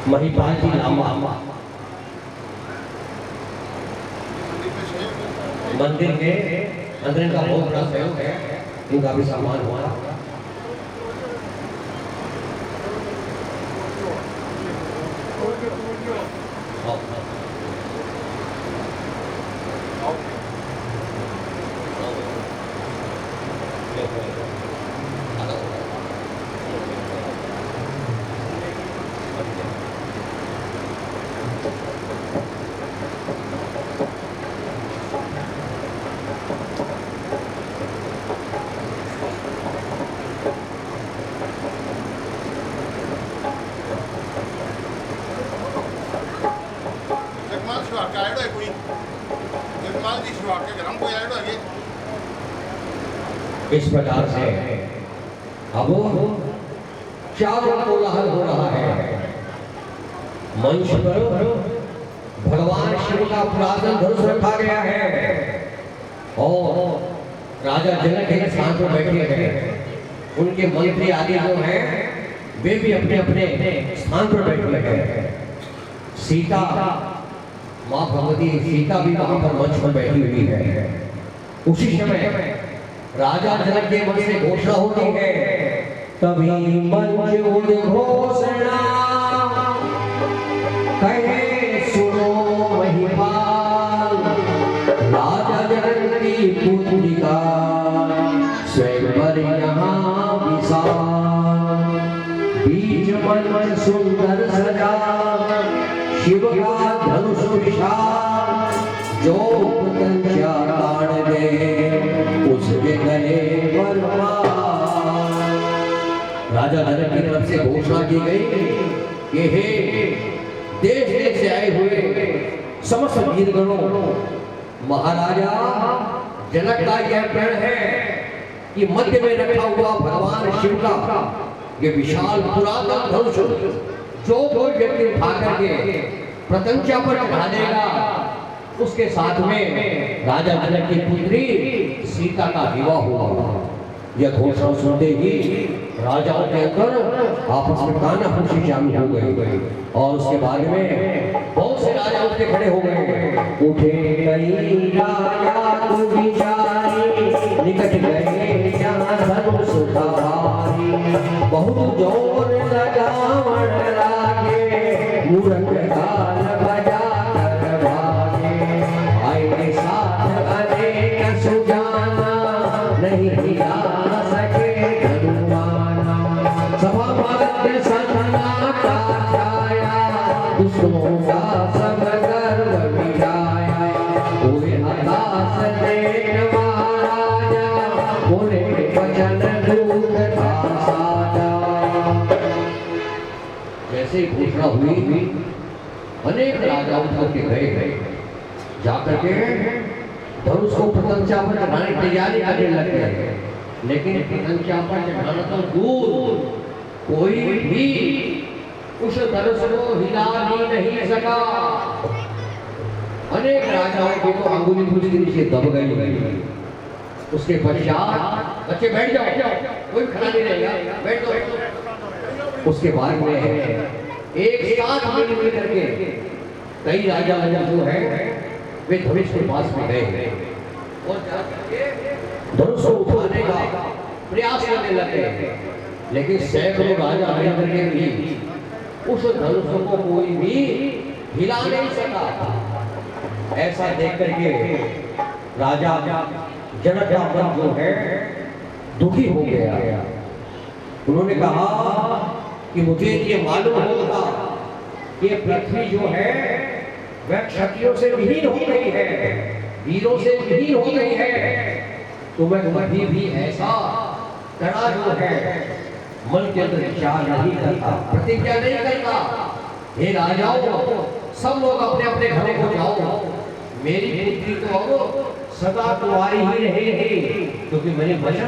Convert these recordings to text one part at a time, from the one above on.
महिपाल जी लामा मंदिर के अंदर इनका बहुत बड़ा सहयोग है, इनका भी सम्मान हुआ। इस प्रकार से अब चारों कोलाहल हो रहा है। मंच पर भगवान शिव का पुरातन धनुष रखा गया है और राजा जनक एक स्थान पर बैठे हैं। उनके मंत्री आदि जो हैं वे भी अपने अपने स्थान पर बैठे हैं। सीता माँ भगवती सीता भी वहां पर मंच पर बैठी हुई है। उसी समय राजा जनक के मन से घोषणा होती है, तभी मंच उद्घोषणा कहे सुनो महिपाल, राजा जनक की पुत्रिका स्वयंवर यहाँ विशाल, बीच मंच सुंदर सजा शिव का धनुष विशाल, जो प्रत्यंचा ताड़ दे उसके गले बरबाद। राजा जनक की तरफ से घोषणा की गई कि हे देश देश से आए हुए समस्त वीरगणों, महाराजा जनक का यह प्रण है कि मध्य में रखा हुआ भगवान शिव का ये विशाल पुरातन धनुष जो कोई व्यक्ति उठा करके प्रत्यंचा पर चढ़ा देगा, उसके साथ में राजा जनक की पुत्री सीता का विवाह हुआ। यह घोषणा सुनते ही राजाओं के अंदर आपस में कानाफूसी शामिल हो गई और उसके बाद में बहुत से राजा उठ के खड़े हो गए। उठे कई राजा विचारी, निकट गए जहाँ धनुष सवारी, बहुत जोर लगावण लागे, मूरख गाल बजा कर भागे, आए साथ अनेक सुजाना, नहीं हिला सके धनुमाना, सभा मध्य सन्नाटा छाया, दुष्टों का सब गर्व मिटाया, कोई हताश देख महाराजा, बोले वचन दूत था साजा। जैसे ही घोषणा हुई अनेक राजा उठ करके गए, जाकर के धनुष को प्रत्यंचा पर चढ़ाने की तैयारी करने लगे, लेकिन प्रत्यंचा पर चढ़ाना तो दूर, कोई भी उस धनुष को हिला भी नहीं सका। अनेक राजाओं की तो अंगुली कुछ नीचे दब गई। उसके पश्चात बच्चे बैठ जाओ, कोई खड़ा नहीं रहेगा, बैठ जाओ। उसके बाद में एक साथ मिल करके कई राजा जो है वे धनुष के पास में गए और धनुष को उठाने का प्रयास करने लगे, लेकिन सैकड़ों राजा मिलकर के भी उस धनुष को कोई भी हिला नहीं सका। ऐसा देख करके राजा जनक का मन जो है दुखी हो गया। उन्होंने कहा कि मुझे ये मालूम होता कि पृथ्वी जो है वह क्षत्रियों से विहीन हो गई है, वीरों से विहीन हो गई है, तो मैं कभी भी ऐसा कड़ा जो है मन के अंदर विचार नहीं करता, प्रतिज्ञा नहीं करता। हे राजाओं, सब लोग अपने अपने घरों को जाओ, मेरी पुत्री तो अब सदा तुम्हारी ही रहेगी, क्योंकि मैंने वचन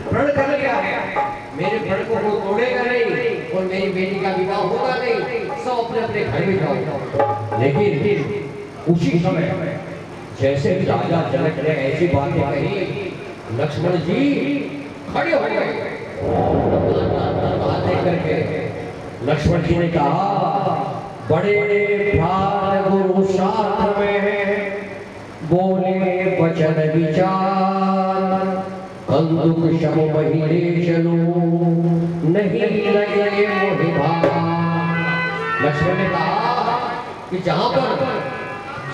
प्रण कर लिया है, मेरे प्रण को कोई तोड़ेगा नहीं और मेरी बेटी का विवाह होगा नहीं, सब अपने अपने घर में जाओ। लेकिन उसी समय जैसे ही राजा जनक ने ऐसी बातें कही, लक्ष्मण जी खड़े हो गए। बातें करके लक्ष्मण जी ने कहा, बड़े भ्रात गुरु साथ में बोले वचन विचार, कंदुक शम महीने चलो नहीं लगे मोहि भार। लक्ष्मण ने कहा कि जहां पर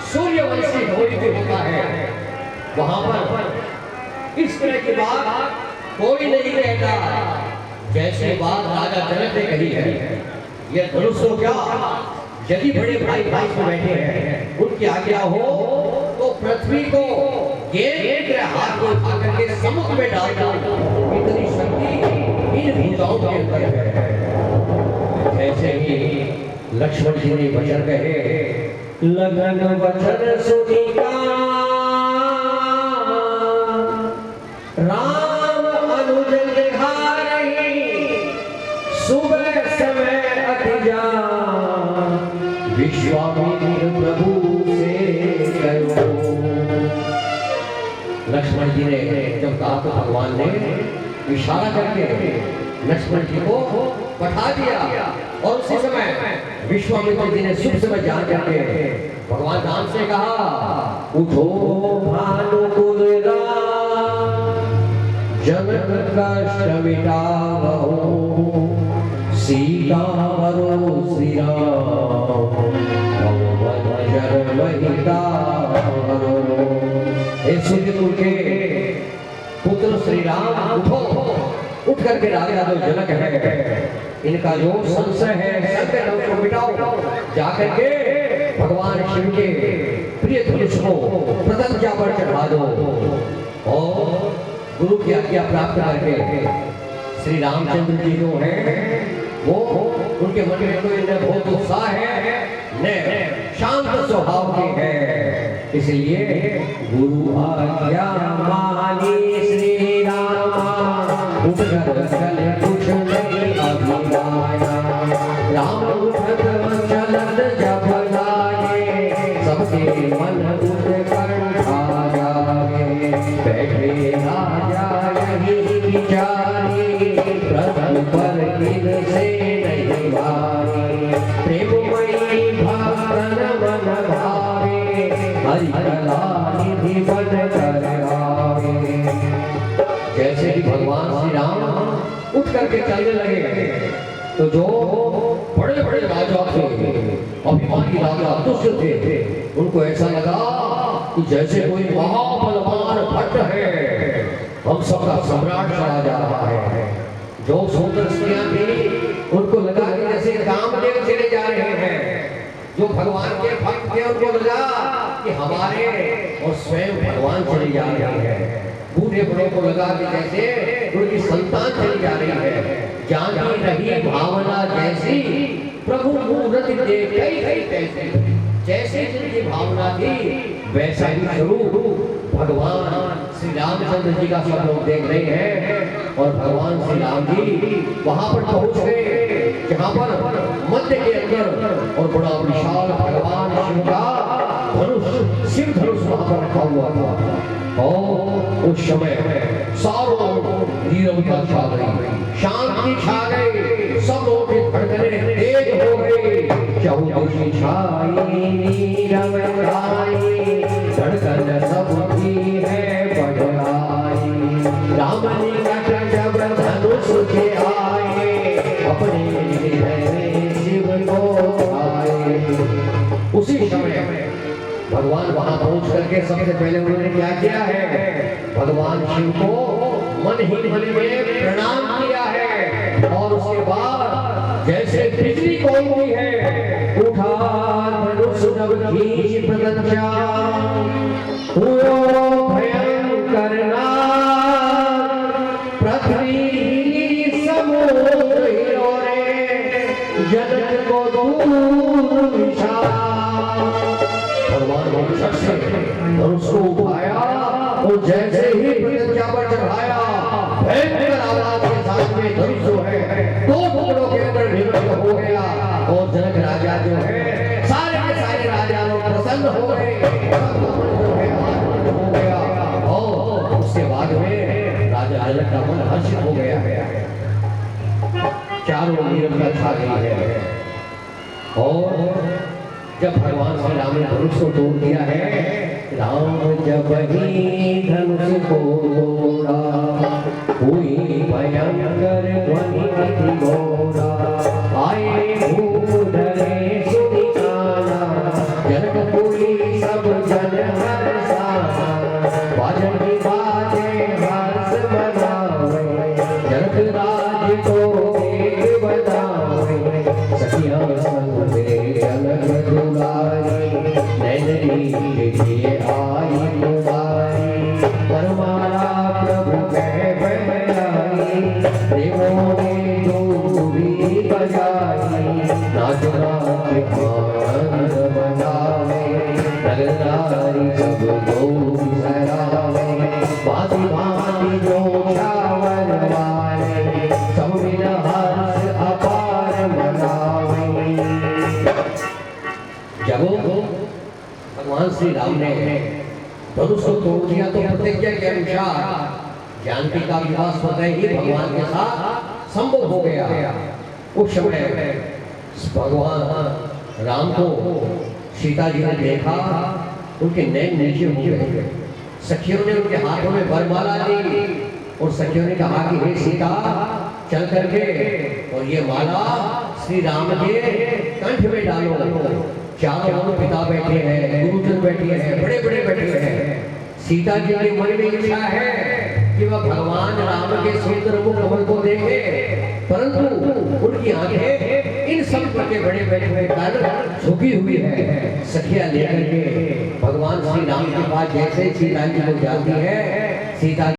सूर्यवंशी होली होता है वहां पर इस तरह की बात कोई नहीं कहता। जैसे बात राजा जनक ने कही है, ये धनुष तो क्या, यदि बड़े भाई भाई में बैठे हैं उनकी आज्ञा हो तो पृथ्वी को गेंद के हाथ में उठा करके समुद्र में डाल दो, इतनी शक्ति इन भुजाओं के अंदर है। ऐसे ही लक्ष्मण जी ने वचन कहे, लगन वचन सुनिका राम अनुज दिखाई, सुबह समय अति जान, विश्वामित्र प्रभु से कहो। लक्ष्मण जी ने जब कहा तो भगवान ने इशारा करके लक्ष्मण जी को पठा दिया, और उसी समय विश्वामित्र जी ने शुभ समय जान करके भगवान राम से कहा, उठो भानुकुल राम, जनक कष्ट मिटाओ, सीता वरो श्री राम, भवन महिता वरो। हे सूर्यकुल के पुत्र श्री राम, उठो, उठ करके राजा जो जनक है इनका जो संशय है संशय को मिटाओ, जाकर के भगवान शिव के प्रिय धनुष को प्रत्यंचा पर चढ़ा दो, और गुरु की आज्ञा प्राप्त करके श्री रामचंद्र जी जो है वो उनके मन में कोई न बहुत उत्साह है न शांत स्वभाव के है, इसलिए गुरु आज्ञा मानी श्री राम, उठकर चले कुछ नहीं अभिमाया, राम उठत चलत जब लागे, सबके मन उठकर खा जाए, बैठे राजा यही विचारी, प्रभु पर इनसे नहीं भारी, प्रेममयी भक्तन मन भावे, हरि कला निधि बन कर आवे। जैसे ही भगवान श्री राम उठ करके चलने लगे तो जो बड़े बड़े राजा थे, अभिमानी राजा दुष्ट थे, उनको ऐसा लगा कि जैसे कोई महाबलवान भट्ट है, हम सबका सम्राट चला जा रहा है। जो सुंदर स्त्रियां थी उनको लगा कि जैसे कामदेव चले जा रहे हैं, जो भगवान के भक्त थे उनको लगा कि हमारे और स्वयं भगवान चले जा रहे हैं। बूढ़े बड़ों को लगा कि जैसे उनकी संतान चली जा रही है, जानी रही भावना जैसी, प्रभु मूर्त देख गई तैसी, जैसे जिनकी भावना थी वैसा ही स्वरूप भगवान श्री रामचंद्र जी का सब लोग देख रहे हैं। और भगवान श्री राम जी वहां पर पहुंच गए जहां पर मध्य के अंदर और बड़ा विशाल भगवान शिव का धनुष, शिव धनुष वहां पर रखा हुआ था। और उस समय सारों नीरवता छा गई, शांति छा गई, सब लोग की धड़कनें तेज हो गई, चहुमुखी छाई नीरवताई, धड़कन सबकी है बढ़ाई, राम निकट जब धनुष के आए, अपने हृदय शिव को आए। उसी समय भगवान वहां पहुंच करके सबसे पहले उन्होंने क्या किया है, भगवान शिव को मन ही मन में प्रणाम किया है, और उसके बाद जैसे बिजली कौंधी है, उठा धनुष जब खींच प्रत्यंचा, हुआ भयंकर नाद, पृथ्वी समुद्र हिलोरे, जगत को दूर विशाल। भगवान धनुष को उठाया और जैसे ही प्रतिज्ञा पर चढ़ाया, भयंकर आवाज के साथ में धनुष जो है दो टुकड़ों के अंदर विभक्त हो गया, और जनक राजा जो है सारे के सारे राजा लोग प्रसन्न हो गए। जनक का मन हर्षित हो गया है। चारों नीरवता छा गई है और जब भगवान श्री राम ने धनुष को तोड़ दिया है, राम जब ही धनुष को तोड़ा हुई भयंकर ध्वनि थी घोरा, आए भूधरे सुनि काना, जनकपुरी सब जन हर्षाना, बाजन की बाजे हर्ष मनावे, जनक राज को एक बतावे, सखियां संग में अलग दुलारी, नैनरी लिए आई तुम्हारी, परमारा प्रभु कह बहलाई, देवों ने डोरी बजाई, नाच नाच आनंद मनावे, नगरनारी सब लोग सरावे, भांति भांति जोशावर वाले, सब मिल हर्ष अपार मनावे। जब भगवान श्री राम ने धनुष को तोड़ दिया तो प्रतिज्ञा के अनुसार जानकी का विवाह स्वतः ही भगवान के साथ संभव हो गया। उस समय भगवान राम को सीता जी ने देखा, उनके नैन नीचे हो गए। सखियों ने उनके हाथों में वरमाला दी और सखियों ने कहा कि हे सीता, चल करके और ये माला श्री राम के कंठ में डालो। चारों ओर पिता बैठे हैं, गुरुजन बैठे हैं, बड़े बड़े बैठे हैं। सीता जी के मन में इच्छा है कि वह भगवान राम के सुंदर मुख कमल को देखे, परंतु उनकी आंखें इन सब के बड़े बैठे हुए कारण झुकी हुई है। सखिया लेकर के भगवान श्री राम के पास जैसे सीता जी को जाती है, सीता